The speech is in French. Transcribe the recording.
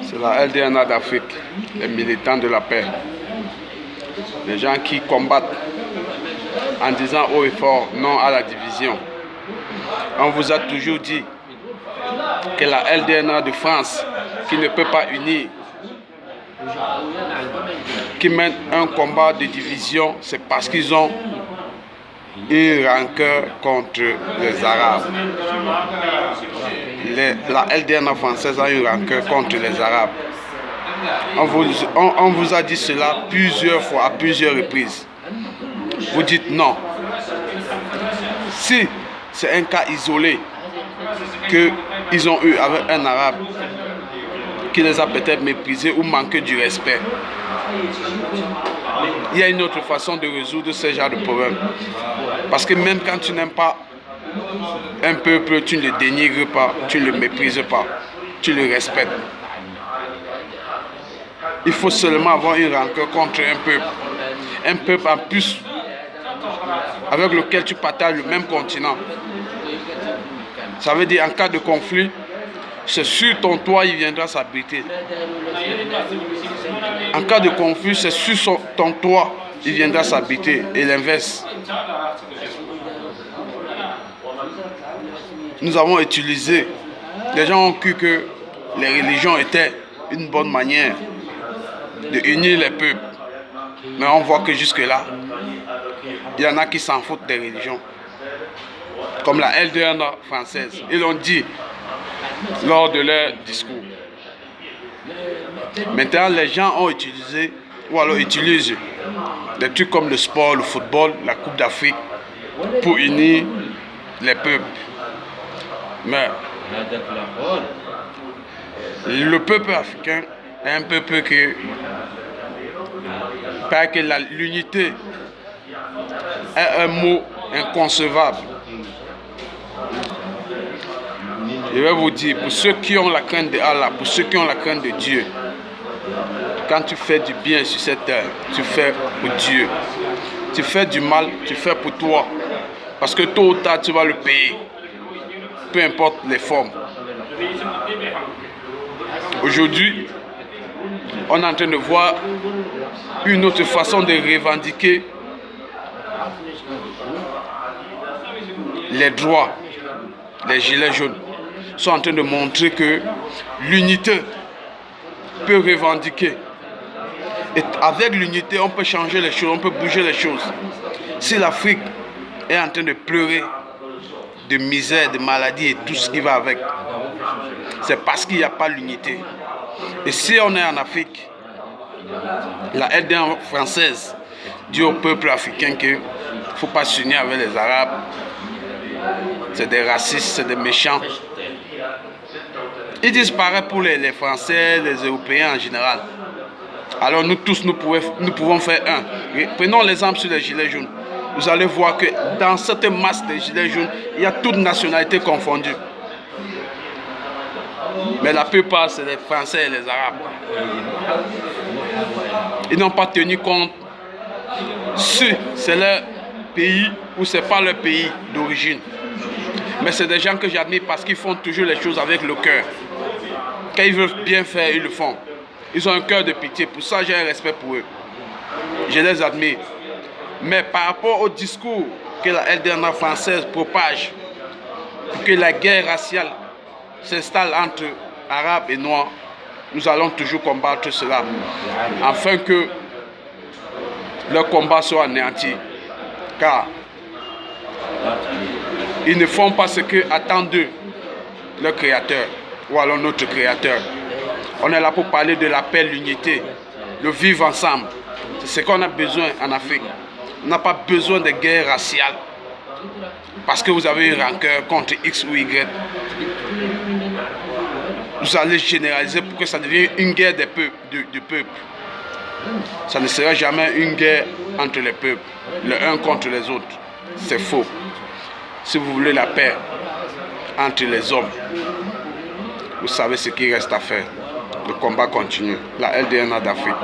C'est la LDNA d'Afrique, les militants de la paix. Les gens qui combattent en disant haut et fort non à la division. On vous a toujours dit que la LDNA de France, qui ne peut pas unir, qui mène un combat de division, c'est parce qu'ils ont une rancœur contre les Arabes. La LDNA française a une rancœur contre les Arabes. On vous a dit cela plusieurs fois, à plusieurs reprises. Vous dites non. Si c'est un cas isolé qu'ils ont eu avec un Arabe qui les a peut-être méprisés ou manqué du respect, il y a une autre façon de résoudre ce genre de problème. Parce que même quand tu n'aimes pas un peuple, tu ne le dénigres pas, tu ne le méprises pas, tu le respectes. Il faut seulement avoir une rancœur contre un peuple en plus avec lequel tu partages le même continent. Ça veut dire en cas de conflit, c'est sur ton toit il viendra s'abriter. En cas de conflit, c'est sur ton toit il viendra s'habiter et l'inverse. Nous avons utilisé, les gens ont cru que les religions étaient une bonne manière de unir les peuples. Mais on voit que jusque-là, il y en a qui s'en foutent des religions. Comme la LDNA française. Ils l'ont dit lors de leur discours. Maintenant, les gens ont utilisé, ou alors utilisent des trucs comme le sport, le football, la Coupe d'Afrique, pour unir les peuples. Mais le peuple africain est un peuple qui, parce que l'unité est un mot inconcevable. Je vais vous dire, pour ceux qui ont la crainte de Allah, pour ceux qui ont la crainte de Dieu, quand tu fais du bien sur cette terre, tu fais pour Dieu. Tu fais du mal, tu fais pour toi. Parce que tôt ou tard, tu vas le payer. Peu importe les formes. Aujourd'hui, on est en train de voir une autre façon de revendiquer les droits. Les gilets jaunes sont en train de montrer que l'unité peut revendiquer. Et avec l'unité, on peut changer les choses, on peut bouger les choses. Si l'Afrique est en train de pleurer de misère, de maladie et tout ce qui va avec, c'est parce qu'il n'y a pas l'unité. Et si on est en Afrique, la LDNA française dit au peuple africain qu'il ne faut pas s'unir avec les Arabes. C'est des racistes, c'est des méchants. Ils disent pareil pour les Français, les Européens en général. Alors nous tous, nous pouvons faire un. Prenons l'exemple sur les gilets jaunes. Vous allez voir que dans cette masse de gilets jaunes, il y a toutes nationalités confondues. Mais la plupart, c'est les Français et les Arabes. Ils n'ont pas tenu compte si c'est leur pays ou c'est pas leur pays d'origine. Mais c'est des gens que j'admire parce qu'ils font toujours les choses avec le cœur. Quand ils veulent bien faire, ils le font. Ils ont un cœur de pitié. Pour ça, j'ai un respect pour eux. Je les admire. Mais par rapport au discours que la LDNA française propage, pour que la guerre raciale s'installe entre Arabes et Noirs, nous allons toujours combattre cela, afin que leur combat soit anéanti. Car ils ne font pas ce que attend d'eux leur créateur, ou alors notre créateur. On est là pour parler de la paix, l'unité, le vivre ensemble. C'est ce qu'on a besoin en Afrique. On n'a pas besoin de guerre raciale. Parce que vous avez une rancœur contre X ou Y. Vous allez généraliser pour que ça devienne une guerre des peuples, du peuple. Ça ne sera jamais une guerre entre les peuples, les uns contre les autres. C'est faux. Si vous voulez la paix entre les hommes, vous savez ce qu'il reste à faire. Le combat continue. La LDNA d'Afrique.